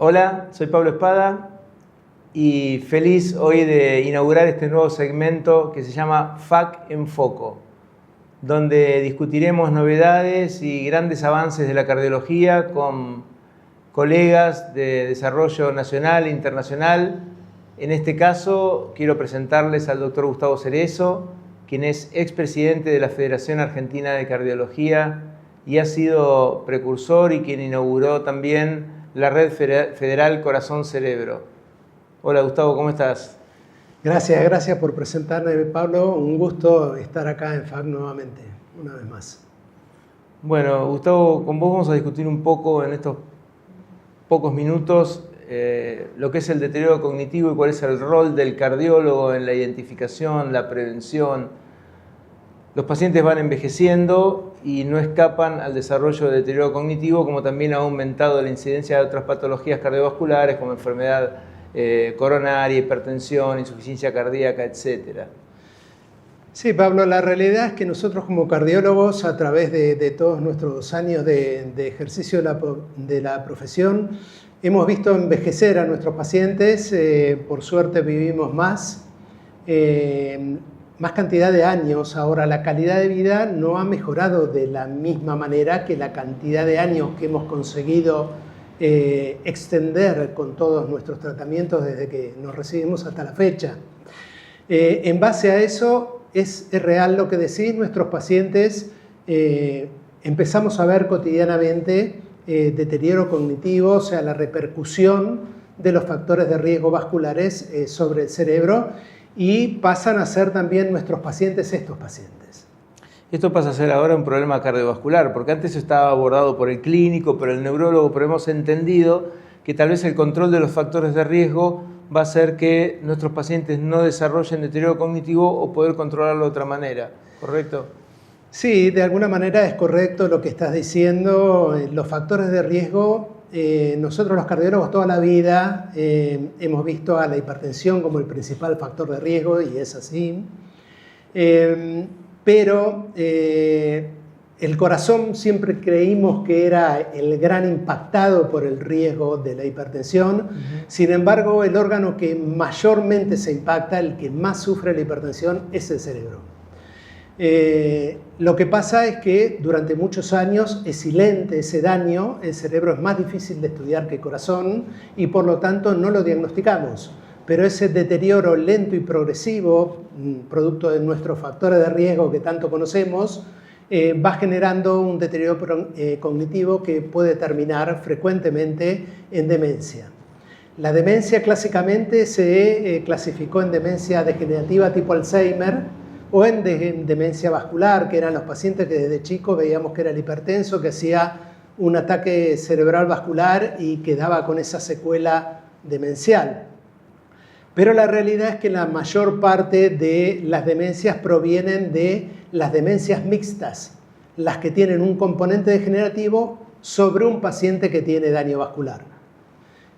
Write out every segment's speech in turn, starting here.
Hola, soy Pablo Espada y feliz hoy de inaugurar este nuevo segmento que se llama FAC en Foco, donde discutiremos novedades y grandes avances de la cardiología con colegas de desarrollo nacional e internacional. En este caso, quiero presentarles al doctor Gustavo Cerezo, quien es expresidente de la Federación Argentina de Cardiología y ha sido precursor y quien inauguró también la Red Federal Corazón-Cerebro. Hola Gustavo, ¿cómo estás? Gracias por presentarme, Pablo. Un gusto estar acá en FAC nuevamente, una vez más. Bueno, Gustavo, con vos vamos a discutir un poco en estos pocos minutos lo que es el deterioro cognitivo y cuál es el rol del cardiólogo en la identificación, la prevención. Los pacientes van envejeciendo y no escapan al desarrollo de deterioro cognitivo, como también ha aumentado la incidencia de otras patologías cardiovasculares como enfermedad coronaria, hipertensión, insuficiencia cardíaca, etc. Sí, Pablo, la realidad es que nosotros como cardiólogos, a través de todos nuestros años de ejercicio de la profesión, hemos visto envejecer a nuestros pacientes. Por suerte vivimos más cantidad de años. Ahora, la calidad de vida no ha mejorado de la misma manera que la cantidad de años que hemos conseguido extender con todos nuestros tratamientos desde que nos recibimos hasta la fecha. En base a eso, es real lo que decís. Nuestros pacientes empezamos a ver cotidianamente deterioro cognitivo, o sea, la repercusión de los factores de riesgo vasculares sobre el cerebro, y pasan a ser también nuestros pacientes estos pacientes. Esto pasa a ser ahora un problema cardiovascular, porque antes estaba abordado por el clínico, por el neurólogo, pero hemos entendido que tal vez el control de los factores de riesgo va a hacer que nuestros pacientes no desarrollen deterioro cognitivo o poder controlarlo de otra manera, ¿correcto? Sí, de alguna manera es correcto lo que estás diciendo. Los factores de riesgo, nosotros los cardiólogos toda la vida hemos visto a la hipertensión como el principal factor de riesgo, y es así. Pero el corazón siempre creímos que era el gran impactado por el riesgo de la hipertensión. Sin embargo, el órgano que mayormente se impacta, el que más sufre la hipertensión, es el cerebro. Lo que pasa es que durante muchos años es silente ese daño. El cerebro es más difícil de estudiar que el corazón y por lo tanto no lo diagnosticamos. Pero ese deterioro lento y progresivo, producto de nuestros factores de riesgo que tanto conocemos, va generando un deterioro cognitivo que puede terminar frecuentemente en demencia. La demencia clásicamente se clasificó en demencia degenerativa tipo Alzheimer o en demencia vascular, que eran los pacientes que desde chicos veíamos que era el hipertenso, que hacía un ataque cerebral vascular y quedaba con esa secuela demencial. Pero la realidad es que la mayor parte de las demencias provienen de las demencias mixtas, las que tienen un componente degenerativo sobre un paciente que tiene daño vascular.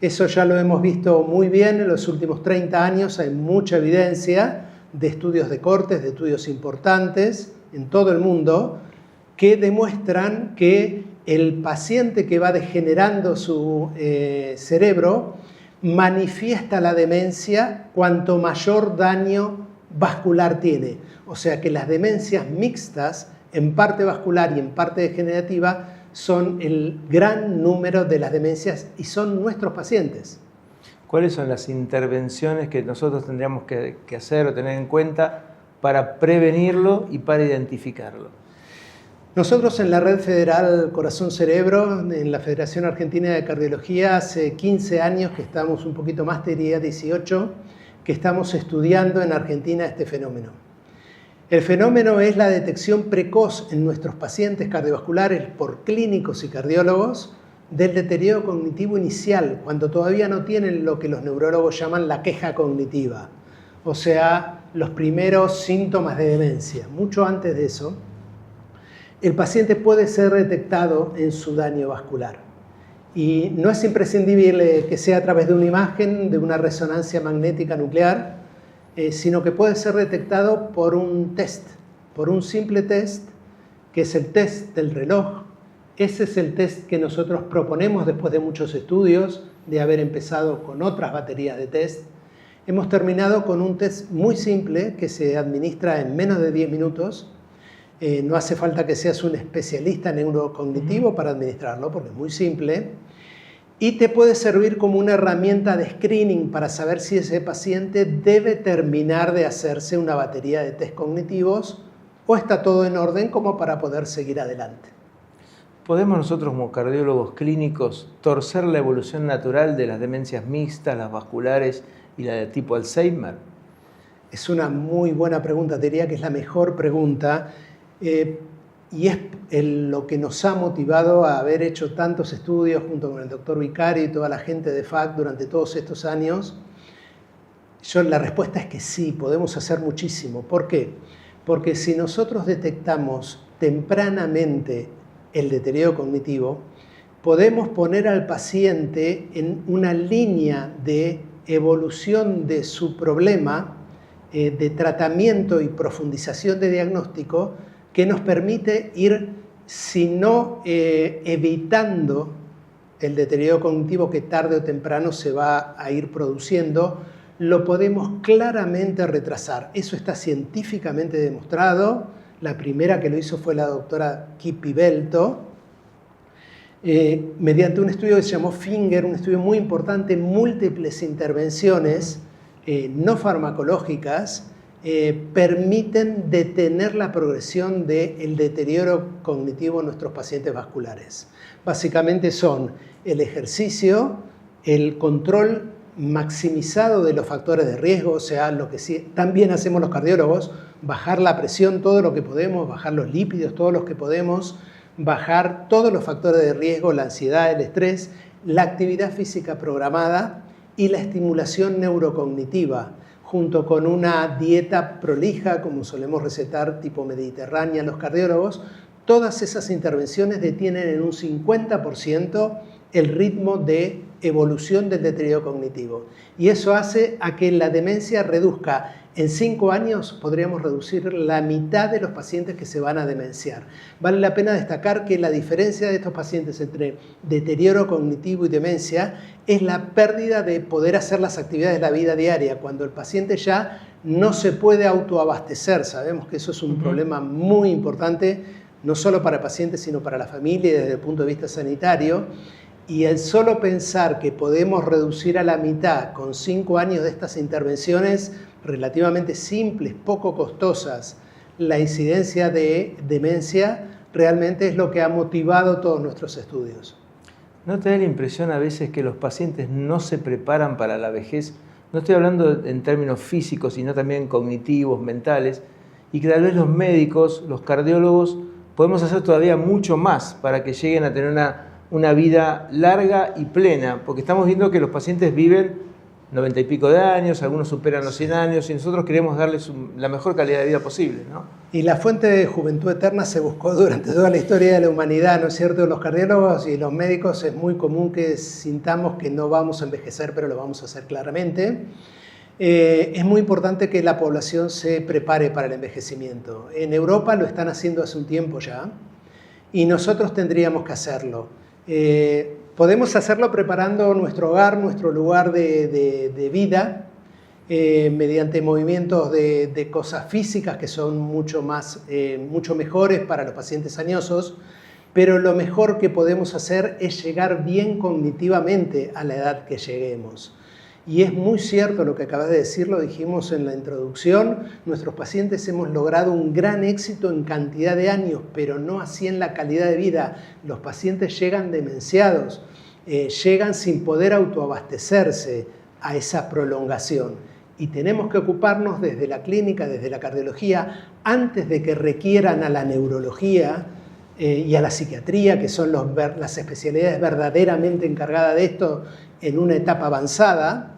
Eso ya lo hemos visto muy bien en los últimos 30 años, hay mucha evidencia de estudios de cortes, de estudios importantes en todo el mundo, que demuestran que el paciente que va degenerando su cerebro manifiesta la demencia cuanto mayor daño vascular tiene. O sea que las demencias mixtas, en parte vascular y en parte degenerativa, son el gran número de las demencias y son nuestros pacientes. ¿Cuáles son las intervenciones que nosotros tendríamos que hacer o tener en cuenta para prevenirlo y para identificarlo? Nosotros en la Red Federal Corazón-Cerebro, en la Federación Argentina de Cardiología, hace 15 años que estamos, un poquito más, diría 18, que estamos estudiando en Argentina este fenómeno. El fenómeno es la detección precoz en nuestros pacientes cardiovasculares por clínicos y cardiólogos del deterioro cognitivo inicial, cuando todavía no tienen lo que los neurólogos llaman la queja cognitiva, o sea, los primeros síntomas de demencia. Mucho antes de eso, el paciente puede ser detectado en su daño vascular. Y no es imprescindible que sea a través de una imagen, de una resonancia magnética nuclear, sino que puede ser detectado por un test, por un simple test, que es el test del reloj Ese es el test que nosotros proponemos después de muchos estudios, de haber empezado con otras baterías de test. Hemos terminado con un test muy simple que se administra en menos de 10 minutos. No hace falta que seas un especialista en neurocognitivo para administrarlo, porque es muy simple. Y te puede servir como una herramienta de screening para saber si ese paciente debe terminar de hacerse una batería de test cognitivos o está todo en orden como para poder seguir adelante. ¿Podemos nosotros como cardiólogos clínicos torcer la evolución natural de las demencias mixtas, las vasculares y la de tipo Alzheimer? Es una muy buena pregunta, te diría que es la mejor pregunta y es lo que nos ha motivado a haber hecho tantos estudios junto con el doctor Vicario y toda la gente de FAC durante todos estos años. La respuesta es que sí, podemos hacer muchísimo. ¿Por qué? Porque si nosotros detectamos tempranamente el deterioro cognitivo, podemos poner al paciente en una línea de evolución de su problema, de tratamiento y profundización de diagnóstico, que nos permite ir, si no evitando el deterioro cognitivo que tarde o temprano se va a ir produciendo, lo podemos claramente retrasar. Eso está científicamente demostrado. La primera que lo hizo fue la doctora Kippi Belto, mediante un estudio que se llamó FINGER, un estudio muy importante, múltiples intervenciones no farmacológicas, permiten detener la progresión del deterioro cognitivo en nuestros pacientes vasculares. Básicamente son el ejercicio, el control maximizado de los factores de riesgo, o sea, lo que sí, también hacemos los cardiólogos, bajar la presión todo lo que podemos, bajar los lípidos todos los que podemos, bajar todos los factores de riesgo, la ansiedad, el estrés, la actividad física programada y la estimulación neurocognitiva, junto con una dieta prolija, como solemos recetar, tipo mediterránea los cardiólogos. Todas esas intervenciones detienen en un 50% el ritmo de evolución del deterioro cognitivo. Y eso hace a que la demencia reduzca. En 5 años podríamos reducir la mitad de los pacientes que se van a demenciar. Vale la pena destacar que la diferencia de estos pacientes entre deterioro cognitivo y demencia es la pérdida de poder hacer las actividades de la vida diaria, cuando el paciente ya no se puede autoabastecer. Sabemos que eso es un problema muy importante, no solo para pacientes, sino para la familia y desde el punto de vista sanitario. Y el solo pensar que podemos reducir a la mitad con 5 años de estas intervenciones relativamente simples, poco costosas, la incidencia de demencia, realmente es lo que ha motivado todos nuestros estudios. ¿No te da la impresión a veces que los pacientes no se preparan para la vejez? No estoy hablando en términos físicos, sino también cognitivos, mentales, y que tal vez los médicos, los cardiólogos, podemos hacer todavía mucho más para que lleguen a tener una vida larga y plena, porque estamos viendo que los pacientes viven 90 y pico de años, algunos superan los 100 años y nosotros queremos darles la mejor calidad de vida posible, ¿no? Y la fuente de juventud eterna se buscó durante toda la historia de la humanidad, ¿no es cierto? Los cardiólogos y los médicos es muy común que sintamos que no vamos a envejecer, pero lo vamos a hacer claramente. Es muy importante que la población se prepare para el envejecimiento. En Europa lo están haciendo hace un tiempo ya y nosotros tendríamos que hacerlo. Podemos hacerlo preparando nuestro hogar, nuestro lugar de vida, mediante movimientos de cosas físicas que son mucho mejores para los pacientes añosos, pero lo mejor que podemos hacer es llegar bien cognitivamente a la edad que lleguemos. Y es muy cierto lo que acabas de decir, lo dijimos en la introducción, nuestros pacientes hemos logrado un gran éxito en cantidad de años, pero no así en la calidad de vida. Los pacientes llegan demenciados, llegan sin poder autoabastecerse a esa prolongación. Y tenemos que ocuparnos desde la clínica, desde la cardiología, antes de que requieran a la neurología y a la psiquiatría, que son las especialidades verdaderamente encargadas de esto en una etapa avanzada,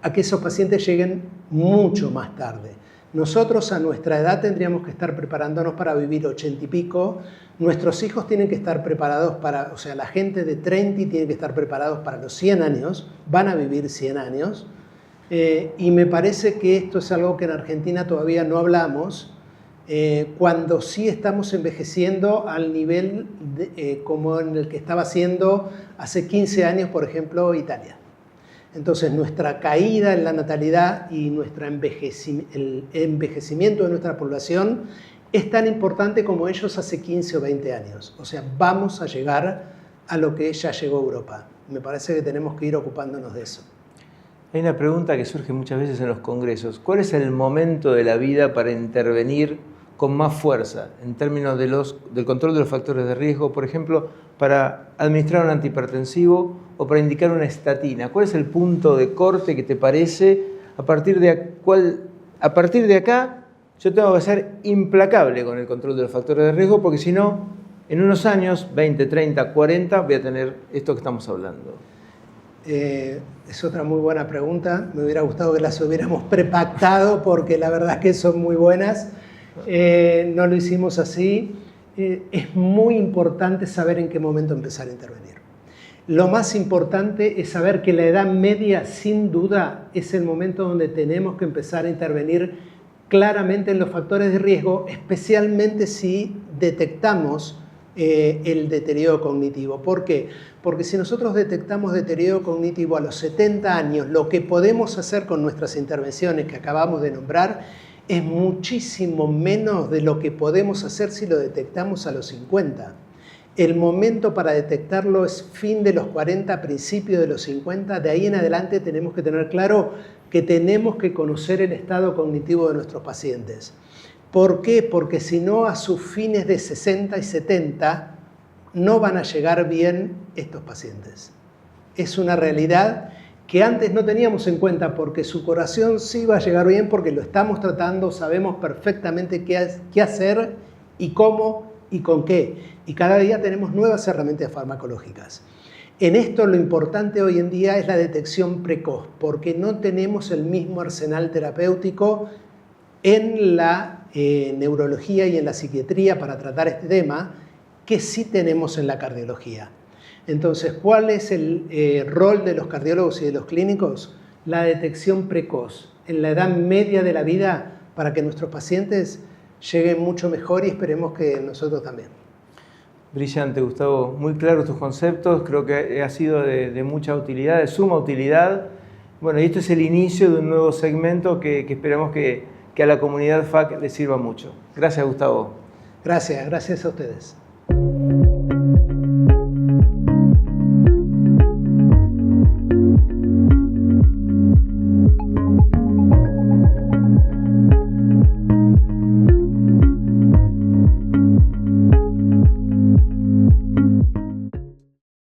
a que esos pacientes lleguen mucho más tarde. Nosotros a nuestra edad tendríamos que estar preparándonos para vivir 80 y pico. Nuestros hijos tienen que estar preparados o sea, la gente de 30 tiene que estar preparados para los 100 años, van a vivir 100 años. Y me parece que esto es algo que en Argentina todavía no hablamos. cuando sí estamos envejeciendo al nivel como en el que estaba haciendo hace 15 años, por ejemplo, Italia. Entonces, nuestra caída en la natalidad y el envejecimiento de nuestra población es tan importante como ellos hace 15 o 20 años. O sea, vamos a llegar a lo que ya llegó Europa. Me parece que tenemos que ir ocupándonos de eso. Hay una pregunta que surge muchas veces en los congresos. ¿Cuál es el momento de la vida para intervenir con más fuerza en términos del control de los factores de riesgo, por ejemplo, para administrar un antihipertensivo o para indicar una estatina? ¿Cuál es el punto de corte que te parece a partir de acá yo tengo que ser implacable con el control de los factores de riesgo, porque si no, en unos años, 20, 30, 40, voy a tener esto que estamos hablando? Es otra muy buena pregunta. Me hubiera gustado que las hubiéramos prepactado, porque la verdad es que son muy buenas. No lo hicimos así. Es muy importante saber en qué momento empezar a intervenir. Lo más importante es saber que la edad media, sin duda, es el momento donde tenemos que empezar a intervenir claramente en los factores de riesgo, especialmente si detectamos el deterioro cognitivo. ¿Por qué? Porque si nosotros detectamos deterioro cognitivo a los 70 años, lo que podemos hacer con nuestras intervenciones que acabamos de nombrar es muchísimo menos de lo que podemos hacer si lo detectamos a los 50. El momento para detectarlo es fin de los 40, principio de los 50. De ahí en adelante tenemos que tener claro que tenemos que conocer el estado cognitivo de nuestros pacientes. ¿Por qué? Porque si no, a sus fines de 60 y 70 no van a llegar bien estos pacientes. Es una realidad que antes no teníamos en cuenta, porque su corazón sí va a llegar bien porque lo estamos tratando, sabemos perfectamente qué hacer y cómo y con qué. Y cada día tenemos nuevas herramientas farmacológicas. En esto lo importante hoy en día es la detección precoz, porque no tenemos el mismo arsenal terapéutico en la neurología y en la psiquiatría para tratar este tema que sí tenemos en la cardiología. Entonces, ¿cuál es el rol de los cardiólogos y de los clínicos? La detección precoz en la edad media de la vida para que nuestros pacientes lleguen mucho mejor y esperemos que nosotros también. Brillante, Gustavo. Muy claros tus conceptos. Creo que ha sido de mucha utilidad, de suma utilidad. Bueno, y esto es el inicio de un nuevo segmento que esperamos que a la comunidad FAC le sirva mucho. Gracias, Gustavo. Gracias a ustedes.